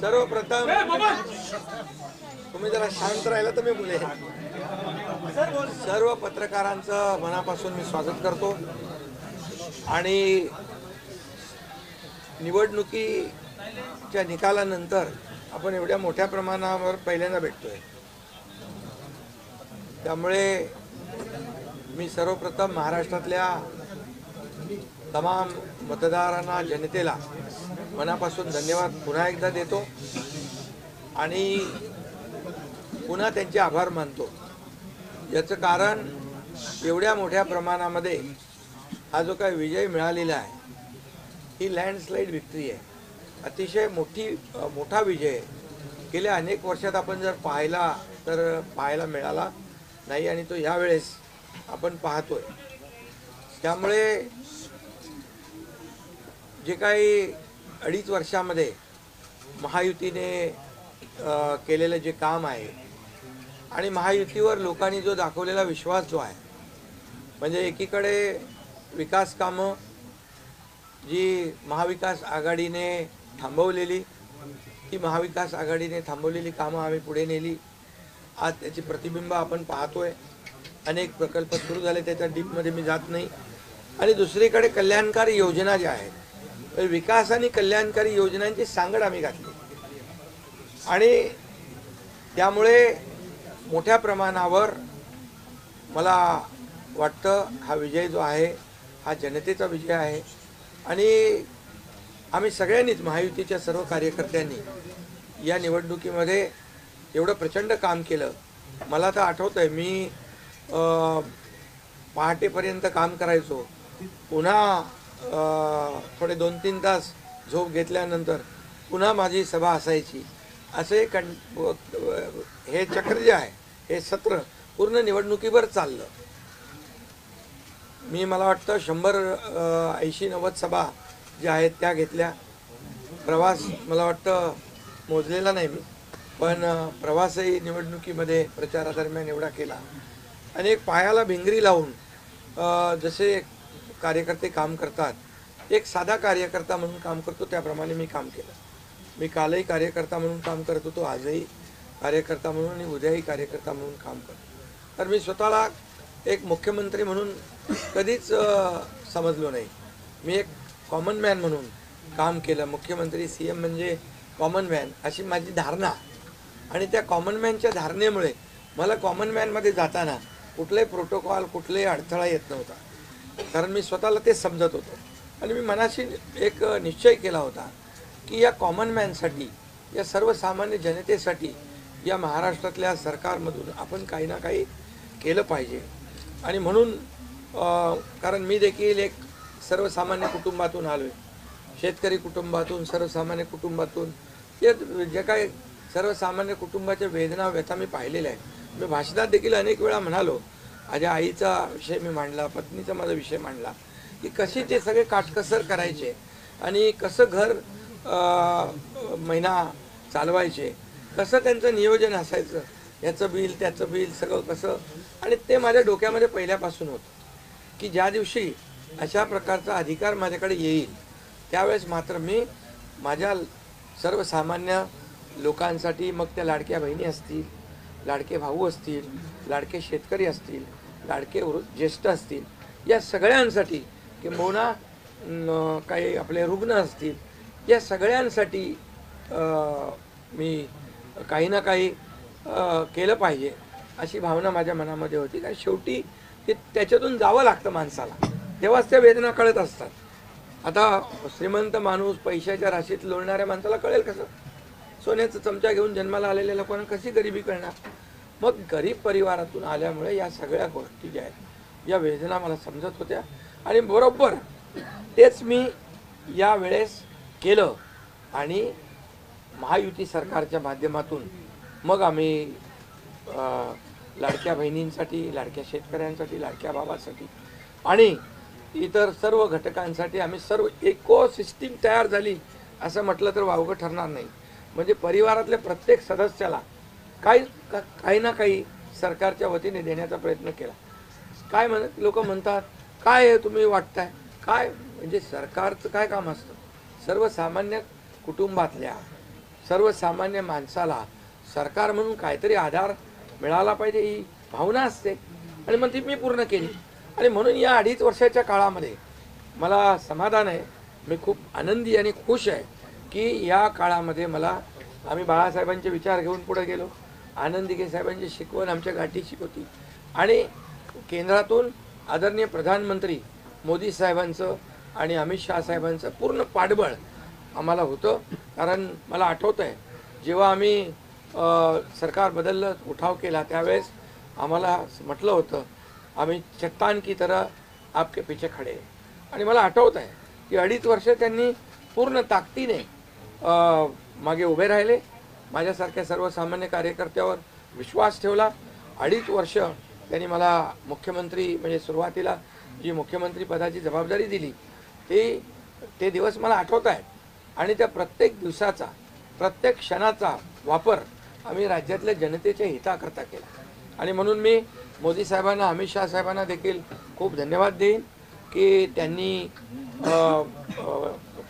सर्वप्रथम तुम्ही जरा शांत राहिला तर मी बोलेन. सर्व पत्रकारांचं मनापासून मी स्वागत करतो आणि निवडणुकीच्या निकालानंतर आपण एवढ्या मोठ्या प्रमाणावर पहिल्यांदा भेटतोय. त्यामुळे मी सर्वप्रथम महाराष्ट्रातल्या तमाम मतदारांना, जनतेला मनापासून धन्यवाद पुन्हा एकदा देतो आणि पुन्हा त्यांचे आभार मानतो. याचं कारण एवढ्या मोठ्या प्रमाणामध्ये हा जो काही विजय मिळालेला आहे ही लँडस्लाईड विक्ट्री आहे. अतिशय मोठा विजय आहे. गेल्या अनेक वर्षात आपण जर पाहायला मिळाला नाही आणि तो यावेळेस आपण पाहतोय. त्यामुळे जे काही 2.5 वर्षामध्ये महायुतीने केलेलं जे काम आहे आणि महायुतीवर लोकांनी जो दाखवलेला विश्वास जो आहे, म्हणजे एकीकडे विकास कामं जी महाविकास आघाडीने थांबवलेली, ती महाविकास आघाडीने थांबवलेली कामं आम्ही पुढे नेली. आज त्याची प्रतिबिंब आपण पाहतोय. अनेक प्रकल्प सुरू झाले, त्याच्या डीपमध्ये मी जात नाही. आणि दुसरीकडे कल्याणकारी योजना ज्या आहेत, विकास आणि कल्याणकारी योजनांची सांगड आम्ही घातली आणि त्यामुळे मोठ्या प्रमाणावर मला वाटतं हा विजय जो आहे हा जनतेचा विजय आहे. आणि आम्ही सगळ्यांनीच, महायुतीच्या सर्व कार्यकर्त्यांनी या निवडणुकीमध्ये एवढं प्रचंड काम केलं. मला तर आठवतंय मी पहाटेपर्यंत काम करायचो. पुन्हा थोडे 2-3 तास झोप घेतल्यानंतर पुन्हा माझी सभा असायची. असे हे चक्र जे आहे, हे सत्र पूर्ण निवडणुकीवर चाललं. मला वाटतं 180-90 सभा ज्या आहेत त्या घेतल्या. प्रवास मला वाटतं मोजलेला नाही मी, पण प्रवासही निवडणुकीमध्ये प्रचारादरम्यान एवढा केला. आणि एक पायाला भिंगरी लावून जसे कार्यकर्ते काम करतात, एक साधा कार्यकर्ता म्हणून काम करतो त्याप्रमाणे मी काम केलं. मी कालही कार्यकर्ता म्हणून काम करत होतो, आजही कार्यकर्ता म्हणून आणि उद्याही कार्यकर्ता म्हणून काम करतो. तर मी स्वतःला एक मुख्यमंत्री म्हणून कधीच समजलो नाही. मी एक कॉमन मॅन म्हणून काम केलं. मुख्यमंत्री, CM म्हणजे कॉमन मॅन अशी माझी धारणा. आणि त्या कॉमन मॅनच्या धारणेमुळे मला कॉमन मॅनमध्ये जाताना कुठलाही प्रोटोकॉल, कुठलाही अडथळा येत नव्हता. कारण मी स्वतःला ते समजत होतो. आणि मी मनाशी एक निश्चय केला होता की या कॉमन मॅनसाठी, या सर्वसामान्य जनतेसाठी या महाराष्ट्रातल्या सरकारमधून आपण काही ना काही केलं पाहिजे. आणि म्हणून कारण मी देखील एक सर्वसामान्य कुटुंबातून आलो आहे, शेतकरी कुटुंबातून, सर्वसामान्य कुटुंबातून. जे काही सर्वसामान्य कुटुंबाच्या वेदना, व्यथा मी पाहिलेल्या आहेत. मी भाषणात देखील अनेक वेळा म्हणालो. माझ्या आईचा विषय मी मांडला, पत्नीचा माझा विषय मांडला की कशी ते सगळे काटकसर करायचे आणि कसं घर महिना चालवायचे, कसं त्यांचं नियोजन असायचं, याचं बिल त्याचं बिल सगळं कसं. आणि ते माझ्या डोक्यामध्ये पहिल्यापासून होतं की ज्या दिवशी अशा प्रकारचा अधिकार माझ्याकडे येईल त्यावेळेस मात्र मी माझ्या सर्वसामान्य लोकांसाठी, मग त्या लाडक्या बहिणी असतील, लाडके भाऊ असतील, लाडके शेतकरी असतील, लाडके ज्येष्ठ असतील, या सगळ्यांसाठी, किंबहुना काही आपले रुग्ण असतील, या सगळ्यांसाठी मी काही ना काही केलं पाहिजे अशी भावना माझ्या मनामध्ये होती. कारण शेवटी त्याच्यातून जावं लागतं माणसाला, तेव्हाच त्या वेदना कळत असतात. आता श्रीमंत माणूस, पैशाच्या राशीत लोळणाऱ्या माणसाला कळेल कसं? सोन्याचा चमचा घेऊन जन्माला आलेल्या लोकांना कशी गरिबी कळणार? मग गरीब परिवारातून आल्यामुळे या सगळ्या गोष्टी ज्या आहेत, या वेदना मला समजत होत्या. आणि बरोबर तेच मी यावेळेस केलं. आणि महायुती सरकारच्या माध्यमातून मग आम्ही लाडक्या बहिणींसाठी, लाडक्या शेतकऱ्यांसाठी, लाडक्या बाबासाठी आणि इतर सर्व घटकांसाठी आम्ही सर्व इकोसिस्टीम तयार झाली असं म्हटलं तर वावगं ठरणार नाही. म्हणजे परिवारातल्या प्रत्येक सदस्याला काही ना काही सरकारच्या वतीने देण्याचा प्रयत्न केला. काय लोक म्हणतात, काय तुम्ही वाटताय, काय म्हणजे सरकारचं काय काम असतं? सर्वसामान्य कुटुंबातल्या सर्वसामान्य माणसाला सरकार म्हणून काहीतरी आधार मिळाला पाहिजे ही भावना असते आणि मग ती मी पूर्ण केली. आणि म्हणून या 2.5 वर्षाच्या काळामध्ये मला समाधान आहे. मी खूप आनंदी आणि खुश आहे की या काळामध्ये आम्ही बाळासाहेबांचे विचार घेऊन पुढे गेलो. आनंद दिघे साहेबांची शिकवण आमच्या गाठीशी होती आणि केंद्रातून आदरणीय प्रधानमंत्री मोदी साहेबांचं आणि अमित शहा साहेबांचं पूर्ण पाठबळ आम्हाला होतं. कारण मला आठवतं आहे जेव्हा आम्ही सरकार बदललं, उठाव केला, त्यावेळेस आम्हाला म्हटलं होतं आम्ही चट्टान की तरह आपके पीछे खडे. आणि मला आठवत आहे की 2.5 वर्ष त्यांनी पूर्ण ताकदीने मागे उभे राहिले. माझ्यासारख्या सर्वसामान्य कार्यकर्त्यावर विश्वास ठेवला. 2.5 वर्ष त्यांनी मला मुख्यमंत्री म्हणजे सुरुवातीला जी मुख्यमंत्री पदाची जबाबदारी दिली ते दिवस मला आठवत आहेत. आणि त्या प्रत्येक दिवसाचा प्रत्येक क्षणाचा वापर आम्ही राज्यातल्या जनतेच्या हिताकरता केला. आणि म्हणून मी मोदी साहेबांना अमित शहा साहेबांना देखील खूप धन्यवाद देईन की त्यांनी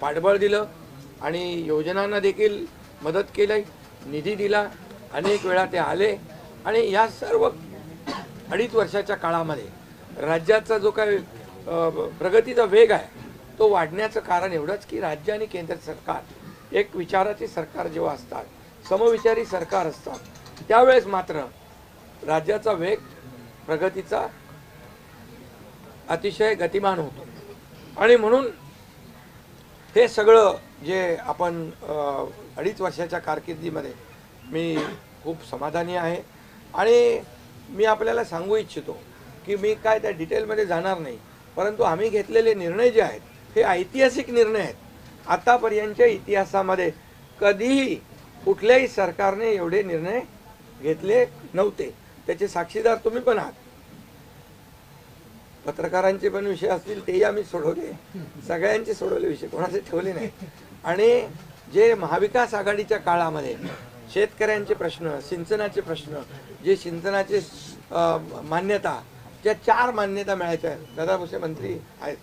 पाठबळ दिलं आणि योजनांना देखील मदत केली, निधी दिला. अनेक वेळा ते आले आणि या सर्व 2.5 वर्षाच्या काळामध्ये राज्याचा जो काही प्रगतीचा वेग आहे तो वाढण्याचं कारण एवढंच की राज्य आणि केंद्र सरकार एक विचाराचे सरकार जेव्हा असतात, समविचारी सरकार असतात, त्यावेळेस मात्र राज्याचा वेग प्रगतीचा अतिशय गतिमान होतो. आणि म्हणून हे सगळं जे आपण 2.5 वर्षाच्या कारकिर्दीमध्ये मी खूप समाधानी आहे. आणि मी आपल्याला सांगू इच्छितो की मी काय त्या डिटेलमध्ये जाणार नाही, परंतु आम्ही घेतलेले निर्णय जे आहेत हे ऐतिहासिक निर्णय आहेत. आतापर्यंतच्या इतिहासामध्ये कधीही कुठल्याही सरकारने एवढे निर्णय घेतले नव्हते. त्याचे साक्षीदार तुम्ही पण आहात. पत्रकारांचे पण विषय असतील तेही आम्ही सोडवले, सगळ्यांचे सोडवले विषय, कोणाचे ठेवले नाही. आणि जे महाविकास आघाडीच्या काळामध्ये शेतकऱ्यांचे प्रश्न, सिंचनाचे प्रश्न, जे सिंचनाचे मान्यता, ज्या 4 मान्यता मिळायच्या, दादा भुसे मंत्री आहेत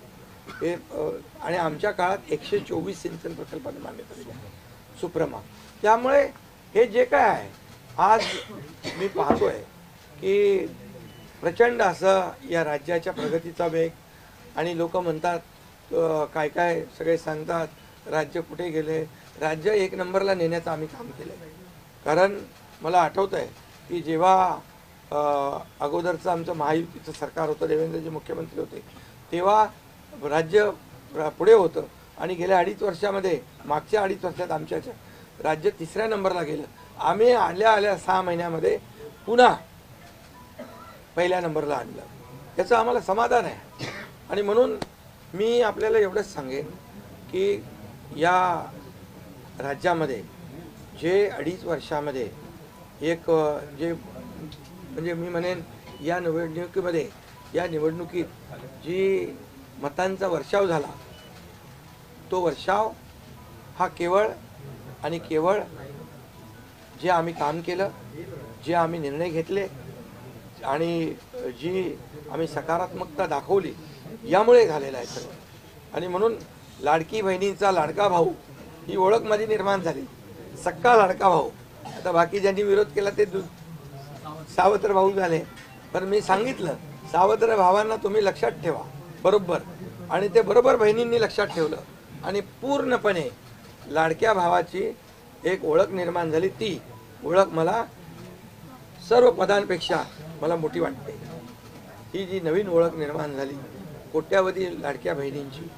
हे, आणि आमच्या काळात 124 सिंचन प्रकल्पांना मान्यता दिली सुप्रमा. त्यामुळे हे जे काय आहे आज मी पाहतोय की प्रचंड असं या राज्याच्या प्रगतीचा वेग. आणि लोक म्हणतात काय काय सगळे सांगतात राज्य कुठे गेले. राज्य 1 नंबरला नेण्याचं आम्ही काम केलं. कारण मला आठवतं आहे की जेव्हा अगोदरचं आमचं महायुतीचं सरकार होतं, देवेंद्रजी मुख्यमंत्री होते, तेव्हा राज्य पुढे होतं. आणि गेल्या 2.5 वर्षामध्ये, मागच्या 2.5 वर्षात आमच्या राज्य 3ऱ्या नंबरला गेलं. आम्ही आल्या 6 महिन्यामध्ये पुन्हा 1ल्या नंबरला आणलं. याचं आम्हाला समाधान आहे. आणि म्हणून मी आपल्याला एवढंच सांगेन की या राज्यामध्ये जे 2.5 वर्षामध्ये एक जे म्हणजे मी म्हणेन या निवडणुकीत जी मतांचा वर्षाव झाला, तो वर्षाव हा केवळ आणि केवळ जे आम्ही काम केलं, जे आम्ही निर्णय घेतले आणि जी आम्ही सकारात्मकता दाखवली यामुळे झालेला आहे सगळं. आणि म्हणून लाडकी बहिणीचा लाडका भाऊ ही ओळख माझी निर्माण झाली. सक्का लाडका भाऊ. आता बाकी ज्यांनी विरोध केला ते सावत्र भाऊ झाले. पण मी सांगितलं सावत्र भावांना तुम्ही लक्षात ठेवा बरोबर. आणि ते बरोबर बहिणींनी लक्षात ठेवलं आणि पूर्णपणे लाडक्या भावाची एक ओळख निर्माण झाली. ती ओळख मला सर्व पदांपेक्षा मला मोठी वाटते. ही जी नवीन ओळख निर्माण झाली कोट्यावधी लाडक्या बहिणींची.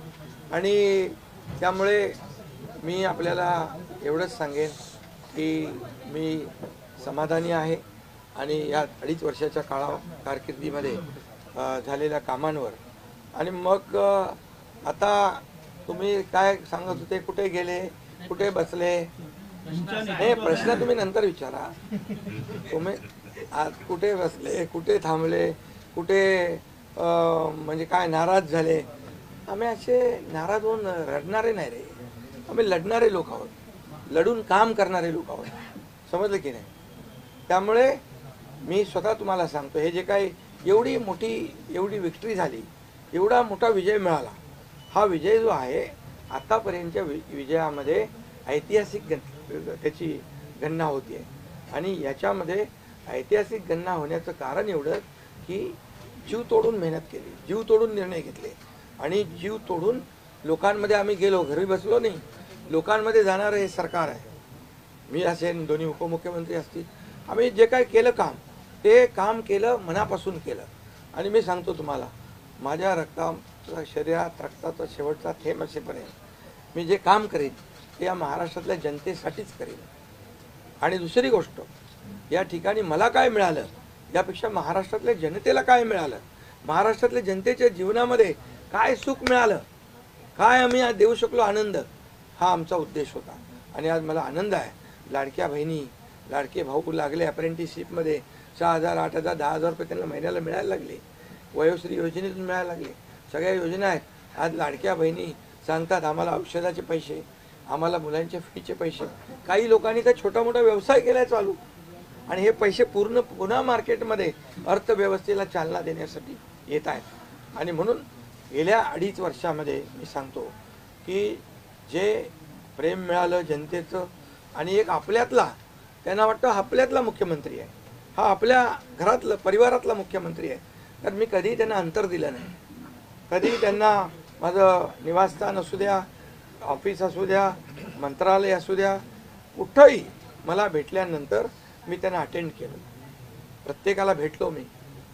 आणि त्यामुळे मी आपल्याला एवढंच सांगेन की मी समाधानी आहे आणि या 2.5 वर्षाच्या कारकिर्दीमध्ये झालेल्या कामांवर. आणि मग आता तुम्ही काय सांगत होते, कुठे गेले, कुठे बसले, हे प्रश्न तुम्ही नंतर विचारा. तुम्ही आज कुठे बसले, कुठे थांबले, कुठे म्हणजे काय नाराज झाले. आम्ही असे नाराज होऊन रडणारे नाही रे. आम्ही लढणारे लोक आहोत, लढून काम करणारे लोक आहोत. समजलं की नाही. त्यामुळे मी स्वतः तुम्हाला सांगतो हे जे काही एवढी विक्ट्री झाली, एवढा मोठा विजय मिळाला, हा विजय जो आहे आतापर्यंतच्या विजयामध्ये ऐतिहासिक त्याची गणना होते आणि याच्यामध्ये ऐतिहासिक गणना होण्याचं कारण एवढं की जीव तोडून मेहनत केली, जीव तोडून निर्णय घेतले आणि जीव तोडून लोकांमध्ये आम्ही गेलो, घरी बसलो नाही, लोकांमध्ये जाणारं हे सरकार आहे. मी असेन, दोन्ही उपमुख्यमंत्री असतील, आम्ही जे काय केलं काम, ते काम केलं, मनापासून केलं. आणि मी सांगतो तुम्हाला, माझ्या शरीरात रक्ताचा शेवटचा थेंब असेपर्यंत मी जे काम करेन ते या महाराष्ट्रातल्या जनतेसाठीच करेन. आणि दुसरी गोष्ट, या ठिकाणी मला काय मिळालं यापेक्षा महाराष्ट्रातल्या जनतेला काय मिळालं, महाराष्ट्रातल्या जनतेच्या जीवनामध्ये काय सुख मिळालं, काय आम्ही आज देऊ शकलो आनंद, हा आमचा उद्देश होता. आणि आज मला आनंद आहे, लाडक्या बहिणी लाडके भाऊ लागले अप्रेंटिसशिपमध्ये, 6,000 8,000 10,000 रुपये त्यांना महिन्याला मिळायला लागले, वयोश्री योजनेतून मिळायला लागले, सगळ्या योजना आहेत. आज लाडक्या बहिणी सांगतात आम्हाला औषधाचे पैसे, आम्हाला मुलांच्या फीचे पैसे. काही लोकांनी तर छोटा मोठा व्यवसाय केलाय चालू आणि हे पैसे पुन्हा मार्केटमध्ये अर्थव्यवस्थेला चालना देण्यासाठी येत आहेत. आणि म्हणून गेल्या 2.5 वर्षामध्ये मी सांगतो की जे प्रेम मिळालं जनतेचं आणि एक आपल्यातला, त्यांना वाटतं आपल्यातला मुख्यमंत्री आहे, हा आपल्या घरातला परिवारातला मुख्यमंत्री आहे. तर मी कधीही त्यांना अंतर दिलं नाही, कधीही त्यांना माझं निवासस्थान असू द्या, ऑफिस असू द्या, मंत्रालय असू द्या, कुठंही मला भेटल्यानंतर मी त्यांना अटेंड केलं, प्रत्येकाला भेटलो, मी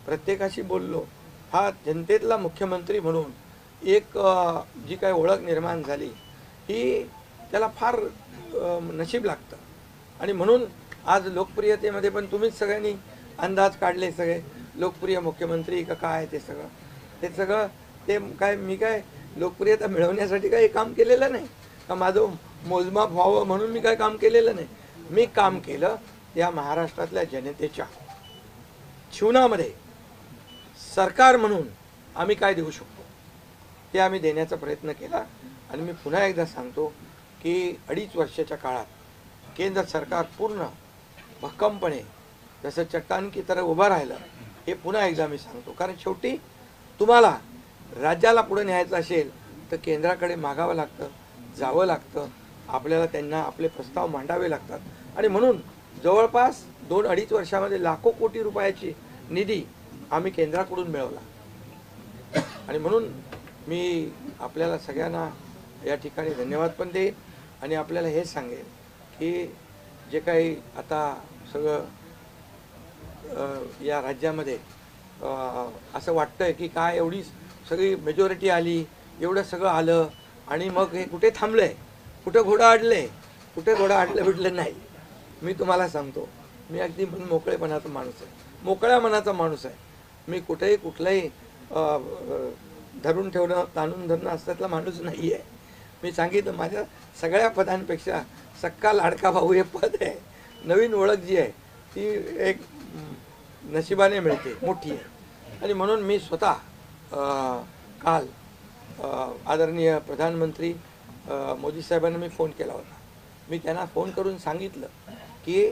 प्रत्येकाशी बोललो. हा जनतेतला मुख्यमंत्री म्हणून एक जी काही ओळख निर्माण झाली ही त्याला फार नशीब लागतं. आणि म्हणून आज लोकप्रियतेमध्ये पण तुम्हीच सगळ्यांनी अंदाज काढले, सगळे लोकप्रिय मुख्यमंत्री का काय, ते सगळं ते काय, मी काय लोकप्रियता मिळवण्यासाठी काही काम केलेलं नाही का, माझं मोजमाप व्हावं म्हणून मी काय काम केलेलं नाही. मी काम केलं या महाराष्ट्रातल्या जनतेच्या जीवनामध्ये सरकार म्हणून आम्ही काय देऊ शकतो ते आम्ही देण्याचा प्रयत्न केला. आणि मी पुन्हा एकदा सांगतो की 2.5 वर्षाच्या काळात केंद्र सरकार पूर्ण भक्कमपणे जसं चट्टान की तरह उभं राहिलं, हे पुन्हा एकदा मी सांगतो. कारण शेवटी तुम्हाला राज्याला पुढे न्यायचं असेल तर केंद्राकडे मागावं लागतं, जावं लागतं, आपल्याला त्यांना आपले प्रस्ताव मांडावे लागतात. आणि म्हणून जवळपास 2-2.5 वर्षामध्ये लाखो कोटी रुपयाची निधी आम्ही केंद्राकडून मिळवला. आणि म्हणून मी आपल्याला सगळ्यांना या ठिकाणी धन्यवाद पण देईन आणि आपल्याला हे सांगेन की जे काही आता सगळं या राज्यामध्ये असं वाटतंय की काय एवढी सगळी मेजॉरिटी आली, एवढं सगळं आलं आणि मग हे कुठे थांबलंय, कुठं घोडा अडले, कुठे घोडा अडलं भेटलं नाही. मी तुम्हाला सांगतो, मी अगदी मोकळेपणाचा माणूस आहे, मोकळ्या मनाचा माणूस आहे. मी कुठेही कुठलाही धरून ठेवणं, ताणून धरणं असल्यातला माणूस नाही आहे. मी सांगितलं, माझ्या सगळ्या पदांपेक्षा सक्का लाडका भाऊ हे पद आहे. नवीन ओळख जी आहे ती एक नशिबाने मिळते, मोठी आहे. आणि म्हणून मी स्वतः काल आदरणीय प्रधानमंत्री मोदी साहेबांना मी फोन केला होता. मी त्यांना फोन करून सांगितलं की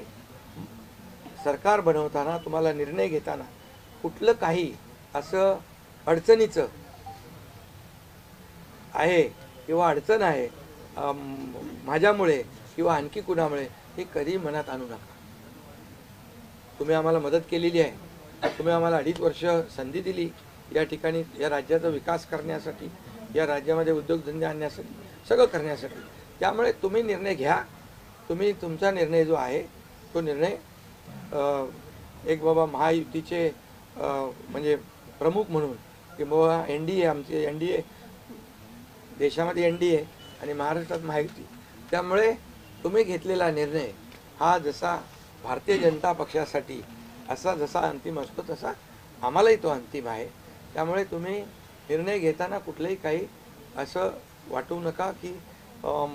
सरकार बनवताना, तुम्हाला निर्णय घेताना कुठलं काही असं अडचणीचं आहे किंवा अडचण आहे माझ्यामुळे किंवा आणखी कुणामुळे, हे कधी मनात आणू नका. तुम्ही आम्हाला मदत केलेली आहे, तुम्ही आम्हाला 2.5 वर्ष संधी दिली या ठिकाणी या राज्याचा विकास करण्यासाठी, या राज्यामध्ये उद्योगधंदे आणण्यासाठी, सगळं करण्यासाठी. त्यामुळे तुम्ही निर्णय घ्या, तुम्ही तुमचा निर्णय जो आहे तो निर्णय एक बाबा महायुतीचे म्हणजे प्रमुख म्हणून की बाबा NDA, आमचे NDA देशामध्ये NDA आणि महाराष्ट्रात महायुती, त्यामुळे तुम्ही घेतलेला निर्णय हा जसा भारतीय जनता पक्षासाठी असा जसा अंतिम असतो तसा आम्हालाही तो अंतिम आहे. त्यामुळे तुम्ही निर्णय घेताना कुठलंही काही असं वाटू नका की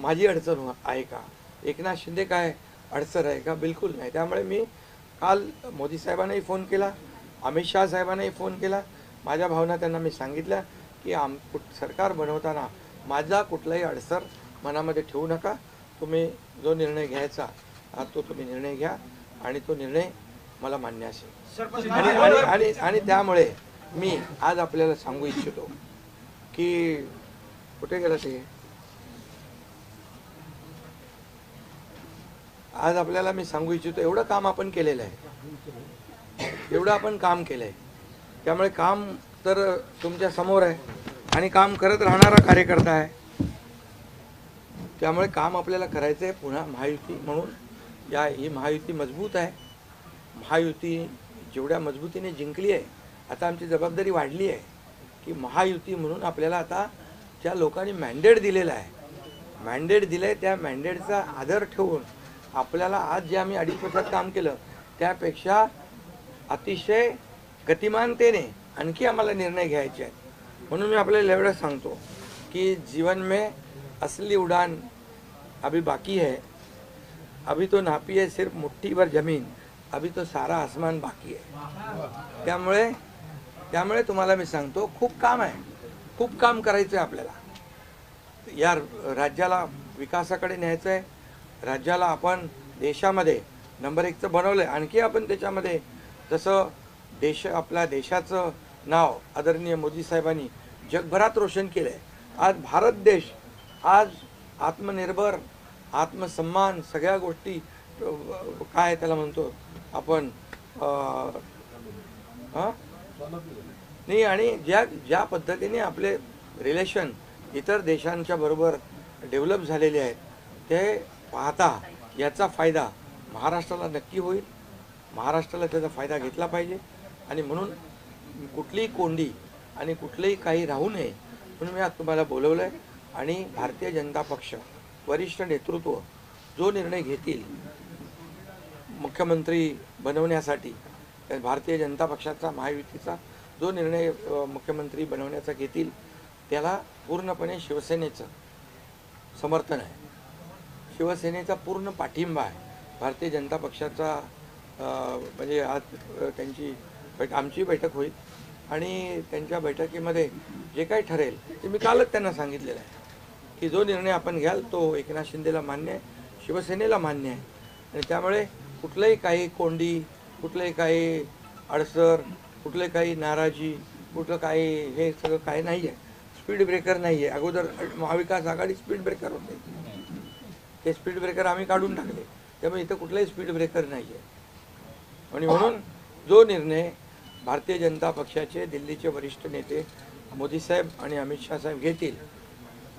माझी अडचण आहे का, एकनाथ शिंदे काय अडचण आहे का, बिलकुल नाही. त्यामुळे मी काल मोदी साहेबांनाही फोन केला, अमित शाह साहेबांनाही फोन केला, माझ्या भावना त्यांना मी सांगितल्या की सरकार बनवताना माझा कुठलाही अडसर मनामध्ये ठेवू नका. तुम्ही जो निर्णय घ्यायचा तो तुम्ही निर्णय घ्या आणि तो निर्णय मला मान्य असेल. आणि त्यामुळे मी आज आपल्याला सांगू इच्छितो की कुठे गेला ते आज आपल्याला मी सांगू इच्छितो, एवढं काम आपण केलेलं आहे, एवढं आपण काम केलं आहे. त्यामुळे काम तर तुमच्या समोर आहे आणि काम करत राहणारा कार्यकर्ता आहे. त्यामुळे काम आपल्याला करायचं आहे. पुन्हा महायुती म्हणून ही महायुती मजबूत आहे. महायुती जेवढ्या मजबूतीने जिंकली आहे, आता आमची जबाबदारी वाढली आहे की महायुती म्हणून आपल्याला आता ज्या लोकांनी मॅन्डेट दिलेला आहे, मॅन्डेट दिलं आहे, त्या मॅन्डेटचा आदर ठेवून आपल्याला आज जे आम्ही 2.5 वर्षात काम केलं त्यापेक्षा अतिशय गतिमानतेने आणखी आम्हाला निर्णय घ्यायचे आहेत. म्हणून मी आपल्याला एवढं सांगतो कि जीवन में असली उड़ान अभी बाकी है, अभी तो नापी है सिर्फ मुट्ठी भर जमीन, अभी तो सारा आसमान बाकी है. त्यामुळे तुम्हाला मी सांगतो, खूप काम आहे, खूप काम करायचं आहे आपल्याला. या राज्याला विकासाकडे न्यायचं आहे. राज्याला आपण देशामध्ये नंबर 1चं बनवलं आहे. आणखी आपण त्याच्यामध्ये जसं आपल्या देशाचं नाव आदरणीय मोदी साहेबांनी जगभरात रोशन केलं आहे. आज भारत देश आज आत्मनिर्भर, आत्मसन्मान सगळ्या गोष्टी काय त्याला म्हणतो आपण नाही, आणि ज्या पद्धतीने आपले रिलेशन इतर देशांच्या बरोबर डेव्हलप झालेले आहेत ते पाहता याचा फायदा महाराष्ट्राला नक्की होईल. महाराष्ट्राला त्याचा फायदा घेतला पाहिजे आणि म्हणून कुठलीही कोंडी आणि कुठलेही काही राहू नये म्हणून मी आज तुम्हाला बोलवलं आहे. आणि भारतीय जनता पक्ष वरिष्ठ नेतृत्व जो निर्णय घेतील मुख्यमंत्री बनवण्यासाठी, भारतीय जनता पक्षाचा महायुतीचा जो निर्णय मुख्यमंत्री बनवण्याचा घेतील त्याला पूर्णपणे शिवसेनेचं समर्थन आहे, शिवसेनेचा पूर्ण पाठिंबा आहे. भारतीय जनता पक्षाचा म्हणजे आज आमची बैठक होईल आणि त्यांच्या बैठकीमध्ये जे काही ठरेल ते मी कालच त्यांना सांगितलेलं आहे की जो निर्णय आपण घ्याल तो एकनाथ शिंदेला मान्य आहे, शिवसेनेला मान्य आहे. आणि त्यामुळे कुठलंही काही कोंडी, कुठलंही काही अडसर, कुठले काही नाराजी, कुठलं काही हे सगळं काही नाही आहे. स्पीड ब्रेकर नाही आहे. अगोदर महाविकास आघाडी स्पीड ब्रेकर होते, ते स्पीड ब्रेकर आम्ही काढून टाकले. त्यामुळे इथं कुठलाही स्पीड ब्रेकर नाही आहे. आणि म्हणून जो निर्णय भारतीय जनता पक्षाचे दिल्लीचे वरिष्ठ नेते मोदी साहेब आणि अमित शाह साहेब घेतील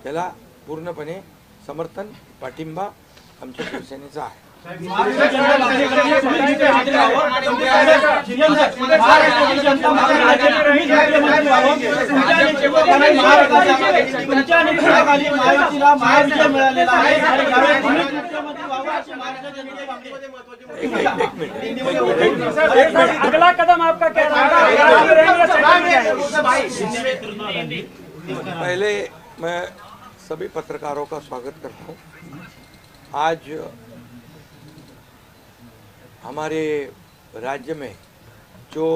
त्याला पूर्णपणे समर्थन, पाठिंबा आमच्या शिवसेनेचा आहे. अगला कदम आपका क्या पहले मैं सभी पत्रकारों का स्वागत करता हूँ. आज हमारे राज्य में जो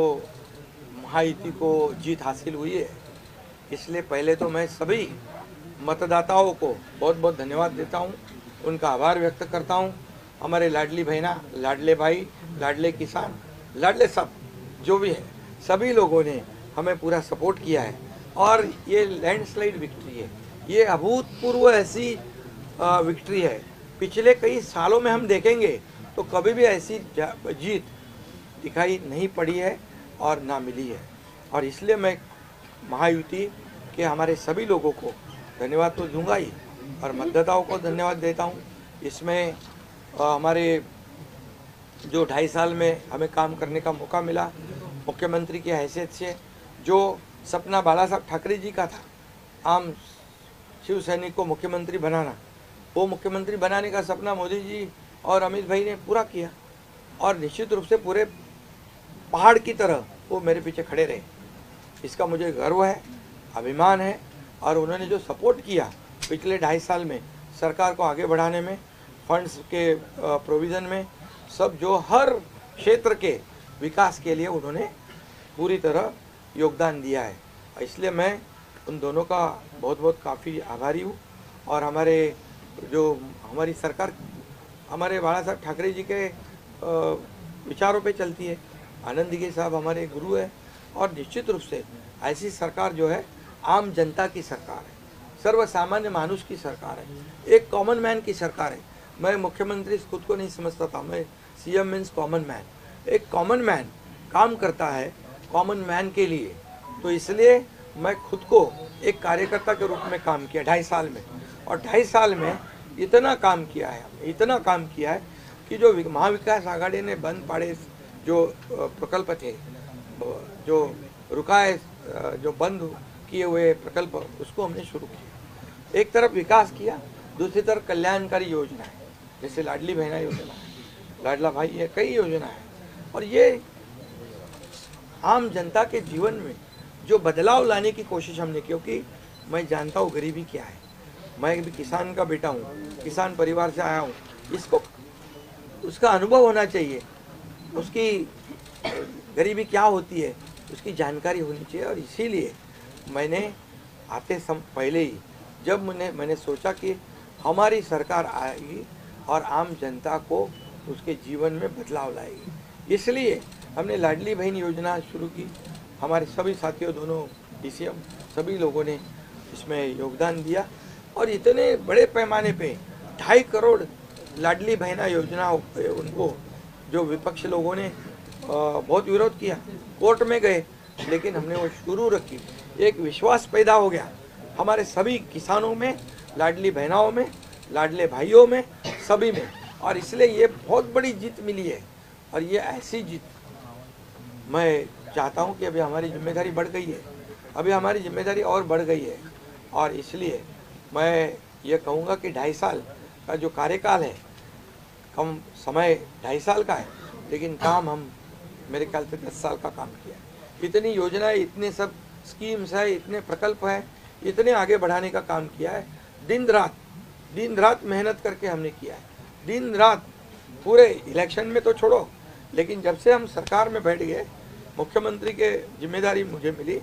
महायुति को जीत हासिल हुई है, इसलिए पहले तो मैं सभी मतदाताओं को बहुत बहुत धन्यवाद देता हूँ, उनका आभार व्यक्त करता हूँ. हमारे लाडली बहना, लाडले भाई, लाडले किसान, लाडले सब जो भी है, सभी लोगों ने हमें पूरा सपोर्ट किया है और ये लैंडस्लाइड विक्ट्री है. ये अभूतपूर्व ऐसी विक्ट्री है. पिछले कई सालों में हम देखेंगे तो कभी भी ऐसी जीत दिखाई नहीं पड़ी है और ना मिली है. और इसलिए मैं महायुति के हमारे सभी लोगों को धन्यवाद तो दूंगा ही और मतदाताओं को धन्यवाद देता हूँ. इसमें हमारे जो 2.5 साल में हमें काम करने का मौका मिला, मुख्यमंत्री की हैसियत से जो सपना बाला साहब ठाकरे जी का था, आम शिव सैनिक को मुख्यमंत्री बनाना, वो मुख्यमंत्री बनाने का सपना मोदी जी और अमित भाई ने पूरा किया. और निश्चित रूप से पूरे पहाड़ की तरह वो मेरे पीछे खड़े रहे. इसका मुझे गर्व है, अभिमान है. और उन्होंने जो सपोर्ट किया पिछले 2.5 साल में सरकार को आगे बढ़ाने में, फंड्स के प्रोविज़न में, सब जो हर क्षेत्र के विकास के लिए उन्होंने पूरी तरह योगदान दिया है. इसलिए मैं उन दोनों का बहुत बहुत काफ़ी आभारी हूँ. और हमारी सरकार हमारे बाला साहब ठाकरे जी के विचारों पे चलती है. आनंद दिघे साहब हमारे गुरु है और निश्चित रूप से ऐसी सरकार जो है आम जनता की सरकार है, सर्वसामान्य मानुष की सरकार है, एक कॉमन मैन की सरकार है. मैं मुख्यमंत्री खुद को नहीं समझता था, मैं सीएम मीन्स कॉमन मैन। एक कॉमन मैन काम करता है कॉमन मैन के लिए, तो इसलिए मैं खुद को एक कार्यकर्ता के रूप में काम किया 2.5 साल में। और 2.5 साल में इतना काम किया है, इतना काम किया है कि जो महाविकास आघाड़ी ने बंद पाड़े जो प्रकल्प थे, जो रुकाए, जो बंद किए हुए प्रकल्प, उसको हमने शुरू किया। एक तरफ विकास किया, दूसरी तरफ कल्याणकारी योजना है, जैसे लाडली बहना योजना है, लाडला भाई है, कई योजना है। और ये आम जनता के जीवन में जो बदलाव लाने की कोशिश हमने की, क्योंकि मैं जानता हूँ गरीबी क्या है। मैं भी किसान का बेटा हूँ, किसान परिवार से आया हूँ। इसको उसका अनुभव होना चाहिए, उसकी गरीबी क्या होती है उसकी जानकारी होनी चाहिए। और इसीलिए मैंने आते पहले ही जब मैंने सोचा कि हमारी सरकार आएगी और आम जनता को उसके जीवन में बदलाव लाएगी, इसलिए हमने लाडली बहन योजना शुरू की। हमारे सभी साथियों, दोनों डीसीएम, सभी लोगों ने इसमें योगदान दिया और इतने बड़े पैमाने पे 2.5 करोड़ लाडली बहना योजना उनको जो विपक्ष लोगों ने बहुत विरोध किया, कोर्ट में गए, लेकिन हमने वो शुरू रखी। एक विश्वास पैदा हो गया हमारे सभी किसानों में, लाडली बहनाओं में, लाडले भाइयों में, सभी में। और इसलिए ये बहुत बड़ी जीत मिली है। और ये ऐसी जीत मैं चाहता हूँ कि अभी हमारी जिम्मेदारी बढ़ गई है, अभी हमारी जिम्मेदारी और बढ़ गई है। और इसलिए मैं ये कहूँगा कि 2.5 साल का जो कार्यकाल है, कम समय 2.5 साल का है, लेकिन काम हम मेरे ख्याल से 10 साल का काम किया है। इतनी योजनाएं, इतने सब स्कीम्स है, इतने प्रकल्प हैं, इतने आगे बढ़ाने का काम किया है। दिन रात मेहनत करके हमने किया है, दिन रात। पूरे इलेक्शन में तो छोड़ो, लेकिन जब से हम सरकार में बैठ गए, मुख्यमंत्री के जिम्मेदारी मुझे मिली,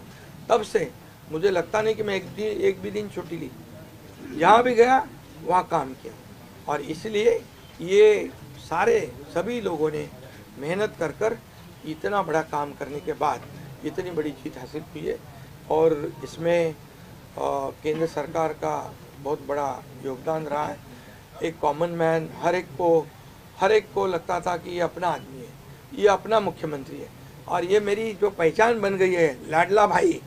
तब से मुझे लगता नहीं कि मैं एक भी दिन छुट्टी ली। जहाँ भी गया वहाँ काम किया। और इसलिए ये सभी लोगों ने मेहनत कर इतना बड़ा काम करने के बाद इतनी बड़ी जीत हासिल की है। और इसमें केंद्र सरकार का बहुत बड़ा योगदान रहा है। एक कॉमन मैन, हर एक को लगता था कि ये अपना आदमी है, ये अपना मुख्यमंत्री है। और ये मेरी जो पहचान बन गई है, लाडला भाई,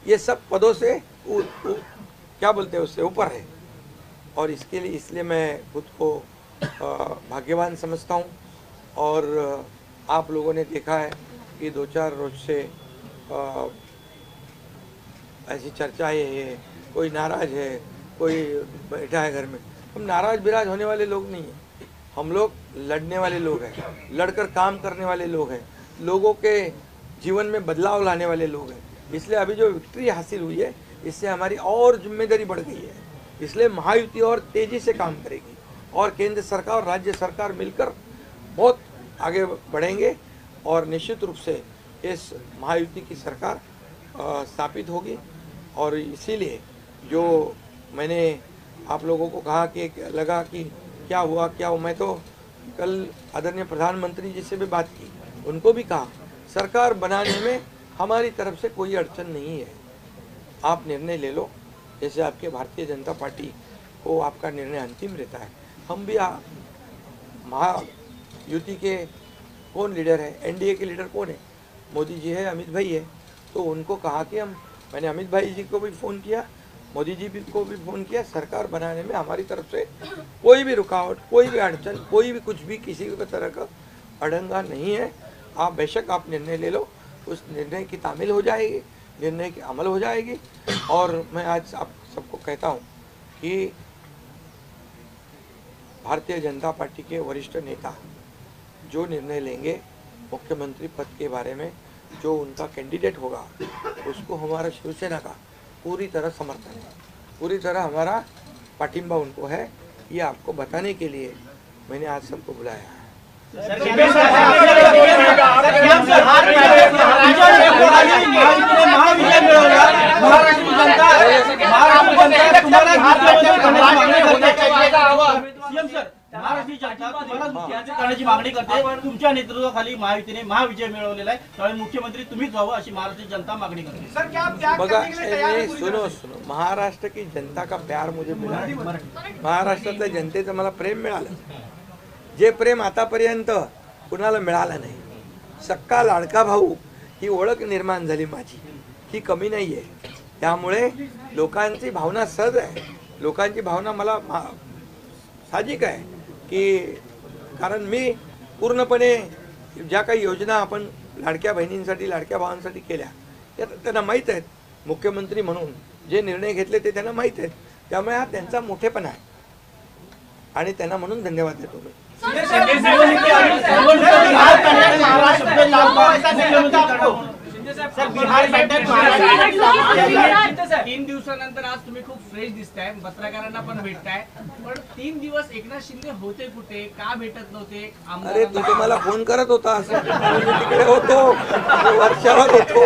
ये सब पदों से क्या बोलते हैं, उससे ऊपर है। और इसलिए मैं खुद को भाग्यवान समझता हूँ। और आप लोगों ने देखा है कि 2-4 रोज से ऐसी चर्चाएं है, कोई नाराज है, कोई बैठा है घर में। हम नाराज बिराज होने वाले लोग नहीं हैं, हम लोग लड़ने वाले लोग हैं, लड़कर काम करने वाले लोग हैं, लोगों के जीवन में बदलाव लाने वाले लोग हैं। इसलिए अभी जो विक्ट्री हासिल हुई है, इससे हमारी और जिम्मेदारी बढ़ गई है। इसलिए महायुति और तेजी से काम करेगी और केंद्र सरकार और राज्य सरकार मिलकर बहुत आगे बढ़ेंगे और निश्चित रूप से इस महायुति की सरकार स्थापित होगी। और इसीलिए जो मैंने आप लोगों को कहा कि लगा कि क्या हुआ, मैं तो कल आदरणीय प्रधानमंत्री जी से भी बात की, उनको भी कहा सरकार बनाने में हमारी तरफ से कोई अड़चन नहीं है, आप निर्णय ले लो। जैसे आपके भारतीय जनता पार्टी को आपका निर्णय अंतिम रहता है, हम भी महायुति के कौन लीडर है, एनडीए के लीडर कौन है, मोदी जी है, अमित भाई है। तो उनको कहा कि मैंने अमित भाई जी को भी फ़ोन किया, मोदी जी को भी फ़ोन किया, सरकार बनाने में हमारी तरफ से कोई भी रुकावट, कोई भी अड़चन, कोई भी कुछ भी किसी भी तरह का अड़ंगा नहीं है। आप बेशक आप निर्णय ले लो, उस निर्णय की तामील हो जाएगी, निर्णय की अमल हो जाएगी। और मैं आज आप सबको कहता हूँ कि भारतीय जनता पार्टी के वरिष्ठ नेता जो निर्णय लेंगे मुख्यमंत्री पद के बारे में, जो उनका कैंडिडेट होगा, उसको हमारा शिवसेना का पूरी तरह समर्थन है, पूरी तरह हमारा पाठिंबा उनको है। ये आपको बताने के लिए मैंने आज सबको बुलाया है। सीएम सर महाराष्ट्राची जनता तुम्हाला मुख्यमंत्री करण्याची मागणी करते. तुमच्या नेतृत्वाखाली महायुतीने महाविजय मिळवलेला आहे, त्यामुळे मुख्यमंत्री तुम्हीच व्हावं अशी महाराष्ट्राची जनता मागणी करते. बघा सुनो महाराष्ट्र की जनता का प्यार मुझे मिळाला, महाराष्ट्रातल्या जनतेचं मला प्रेम मिळालं, जे प्रेम आतापर्यंत कुणाला मिळालं नाही. सक्का लाडका भाऊ ही ओळख निर्माण झाली माझी, ही कमी नाही आहे. त्यामुळे लोकांची भावना सहज आहे, लोकांची भावना मला साहजिक आहे की कारण मी पूर्णपणे ज्या काही योजना आपण लाडक्या बहिणींसाठी लाडक्या भावांसाठी केल्या त्या त्यांना माहीत आहेत. मुख्यमंत्री म्हणून जे निर्णय घेतले ते त्यांना माहीत आहेत. त्यामुळे हा त्यांचा मोठेपणा आहे आणि त्यांना म्हणून धन्यवाद देतो मी. तीन दिवसानंतर आज तुम्ही खूप फ्रेश दिसताय, पत्रकारांना पण भेटताय, पण 3 दिवस एकनाथ शिंदे होते कुठे, का भेटत नव्हते? अरे तू मला फोन करत होता, तिकडे होतो, वर्षावर होतो,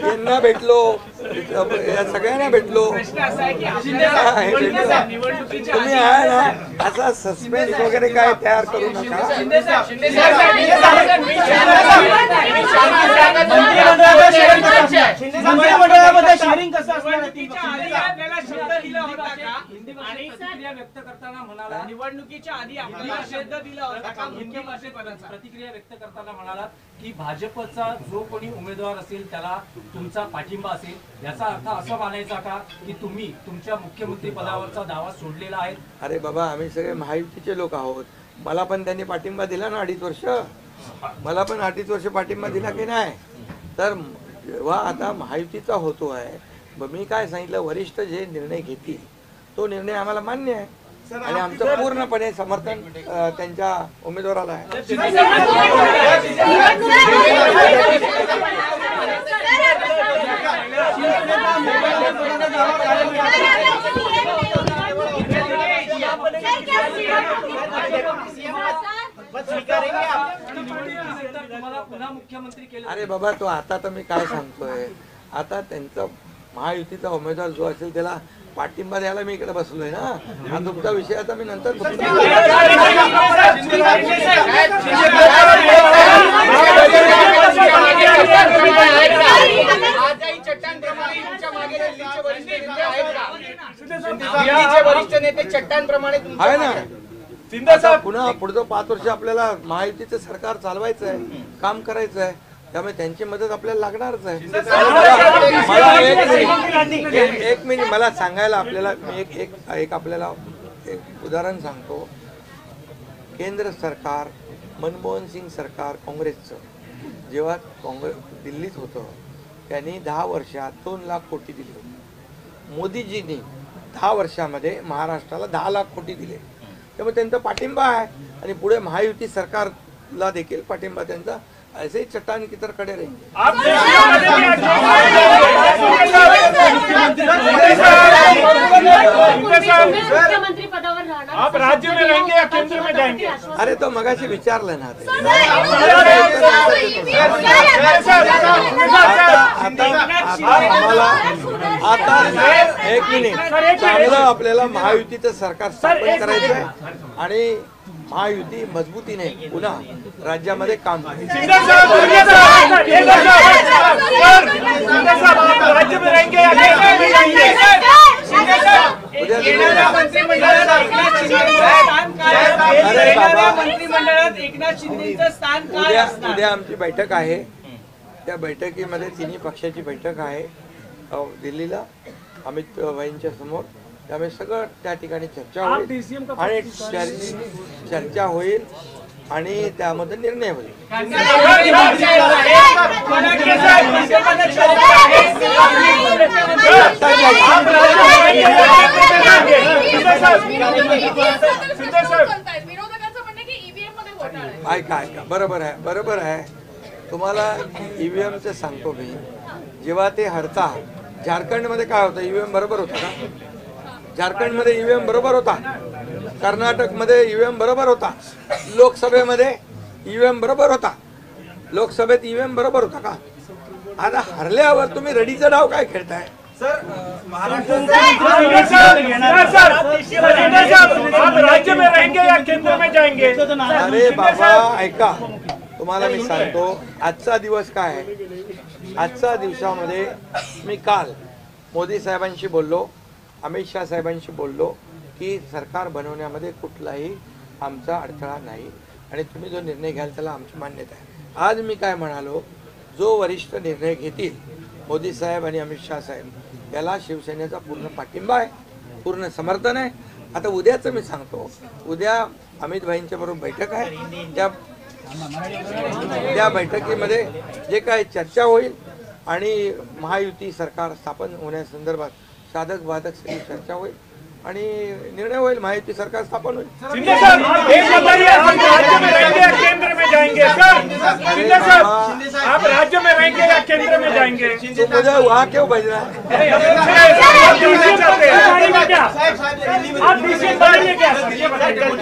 यांना भेटलो, या सगळ्यांना भेटलो. प्रश्न असा आहे की तुम्ही आहे ना असा सस्पेन्स वगैरे काय तयार करू नका. मंत्रिमंडळामध्ये शेअरिंग कसं असणार? आपल्याला शब्द दिला होता का? आणि प्रतिक्रिया व्यक्त करताना म्हणाला, निवडणुकीच्या आधी आपल्याला शब्द दिला होता का मुख्यमंत्रीपदाचा? प्रतिक्रिया व्यक्त करताना म्हणाला की भाजपचा जो कोणी उमेदवार असेल त्याला तुमचा पाठिंबा असेल, याचा अर्थ असं मानायचा का की तुम्ही तुमच्या मुख्यमंत्री पदावरचा दावा सोडलेला आहे? अरे बाबा आम्ही सगळे महायुतीचे लोक आहोत, मला पण त्यांनी पाठिंबा दिला ना 2.5 वर्ष, मला पण 2.5 वर्ष पाठिंबा दिला की नाही. तर जेव्हा आता महायुतीचा होतो आहे, मी काय सांगितलं, वरिष्ठ जे निर्णय घेतील तो निर्णय आम्हाला मान्य आहे आणि आमचं पूर्णपणे समर्थन त्यांच्या उमेदवाराला आहे. पुन्हा मुख्यमंत्री केलं. अरे बाबा तो आता तर मी काय सांगतोय, आता त्यांचा महायुतीचा उमेदवार जो असेल त्याला पाठिंबा द्यायला मी इकडे बसलोय ना. हा तुमचा विषय आता मी नंतर आहे ना. आता पुन्हा पुढचं 5 वर्ष आपल्याला महायुतीचं सरकार चालवायचं आहे, काम करायचं आहे, त्यामुळे त्यांची मदत आपल्याला लागणारच आहे. मला एक मिनिट मला सांगायला आपल्याला मी एक आपल्याला एक उदाहरण सांगतो. केंद्र सरकार मनमोहन सिंग सरकार काँग्रेसचं जेव्हा दिल्लीत होतं त्यांनी 10 वर्षात 2 लाख कोटी दिले होते. मोदीजींनी 10 वर्षामध्ये महाराष्ट्राला 10 लाख कोटी दिले. त्यामुळे त्यांचा पाठिंबा आहे आणि पुढे महायुती सरकारला देखील पाठिंबा त्यांचा ऐसे ही चट्टान की तरह खड़े रहेंगे. मुख्यमंत्री पदावर राहणार, आप राज्य में रहेंगे या केंद्र में जाएंगे? अरे तो मगाशी विचारलं ना ते. आता एक मिनिट, चांगलं आपल्याला महायुतीचं सरकार स्थापन करायचं आहे आणि महायुती मजबूतीने पुन्हा राज्यामध्ये काम राज्य में रहेंगे या केंद्र में जाएंगे? मंत्रिमंडळात एकनाथ शिंदेचं स्थान काय असणार? उद्या आमची बैठक आहे, त्या बैठकीमध्ये तिन्ही पक्षाची बैठक आहे दिल्लीला अमित भाईंच्या समोर. त्यामुळे सगळं त्या ठिकाणी चर्चा होईल आणि चर्चा होईल आणि त्यामध्ये निर्णय होईल. ऐका बरोबर आहे. तुम्हाला ईव्हीएमचं सांगतो मी. जेव्हा ते हरता झारखंडमध्ये काय होतं, ईव्हीएम बरोबर होता का? झारखंडमध्ये ईव्हीएम बरोबर होता, कर्नाटकमध्ये ईव्हीएम बरोबर होता, लोकसभेमध्ये ईव्हीएम बरोबर होता, लोकसभेत ईव्हीएम बरोबर होता का? आता हरल्यावर तुम्ही रडीचा डाव काय खेळताय? आप राज्य में रहेंगे या केंद्र में जाएंगे? अरे बाबा ऐका, तुम्हाला मी सांगतो आजचा दिवस काय आहे. आजच्या दिवसामध्ये मी काल मोदी साहेबांशी बोललो, अमित शाह साहेबांशी बोललो की सरकार बनवण्यामध्ये कुठलाही आमचा अडथळा नाही आणि तुम्ही जो निर्णय घ्याल त्याला आमची मान्यता आहे. आज मी काय म्हणालो, जो वरिष्ठ निर्णय घेतील मोदी साहेब आणि अमित शाह साहेब याला शिवसेनेचा पूर्ण पाठिंबा आहे, पूर्ण समर्थन आहे. आता उद्याचं मी सांगतो, उद्या अमित भाईंच्या बरोबर बैठक आहे. त्या बैठकीमध्ये जे काय चर्चा होईल आणि महायुती सरकार स्थापन होण्यासंदर्भात साधक बाधक सगळी चर्चा होईल आणि निर्णय होईल, महायुती सरकार स्थापन होईल. शिंदे साहब, एक बताइए, आप राज्य में रहेंगे या केंद्र में जाएंगे? सर शिंदे साहब, आप राज्य में रहेंगे या केंद्र में जाएंगे? तो मुझे वहाँ क्यों भेजना है?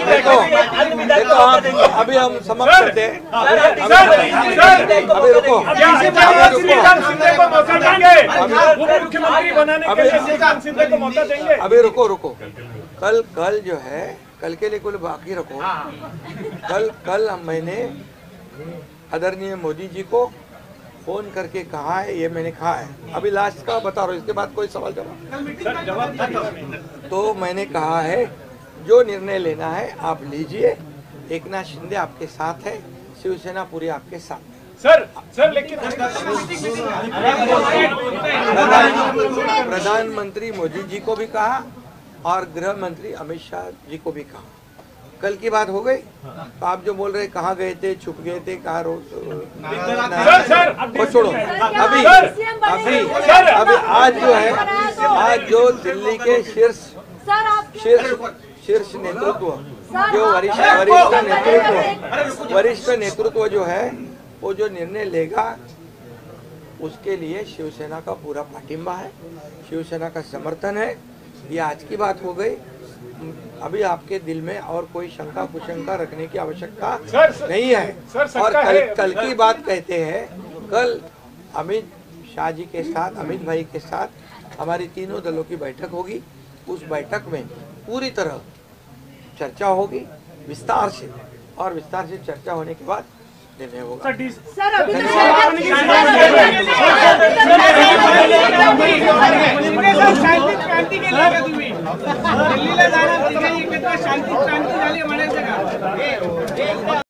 देखो अभी हम समाप्त करते हैं. अभी रुको, शिंदे को मौका देंगे, उप मुख्यमंत्री बनाने के लिए श्रीकांत शिंदे को मौका देंगे. अभी रुको रुको. कल जो है, कल के लिए कुल बाकी रखो. कल मैंने आदरणीय मोदी जी को फोन करके कहा है, ये मैंने कहा है. अभी लास्ट का बता रहा हूँ, इसके बाद कोई सवाल जवाब. तो मैंने कहा है जो निर्णय लेना है आप लीजिए. एकनाथ शिंदे आपके साथ है, शिवसेना पूरी आपके साथ है. सर लेकिन प्रधानमंत्री मोदी जी को भी कहा और गृह मंत्री अमित शाह जी को भी कहा. कल की बात हो गई. तो आप जो बोल रहे कहाँ गए थे, छुप गए थे, कहाँ वो छोड़ो. अभी आज जो है, आज जो दिल्ली के शीर्ष नेतृत्व, जो वरिष्ठ नेतृत्व जो है, वो जो निर्णय लेगा उसके लिए शिवसेना का पूरा पाठिंबा है, शिवसेना का समर्थन है. ये आज की बात हो गई. अभी आपके दिल में और कोई शंका कुशंका रखने की आवश्यकता नहीं है. और कल की बात कहते हैं, कल अमित शाह जी के साथ, अमित भाई के साथ हमारी तीनों दलों की बैठक होगी. उस बैठक में पूरी तरह चर्चा होगी विस्तार से, और विस्तार से चर्चा होने के बाद निर्णय होगा. सर अभी शांती क्रांती केली का तुम्ही? दिल्लीला जाणार, तिथे एकत्र शांती क्रांती झाली म्हणायचं का?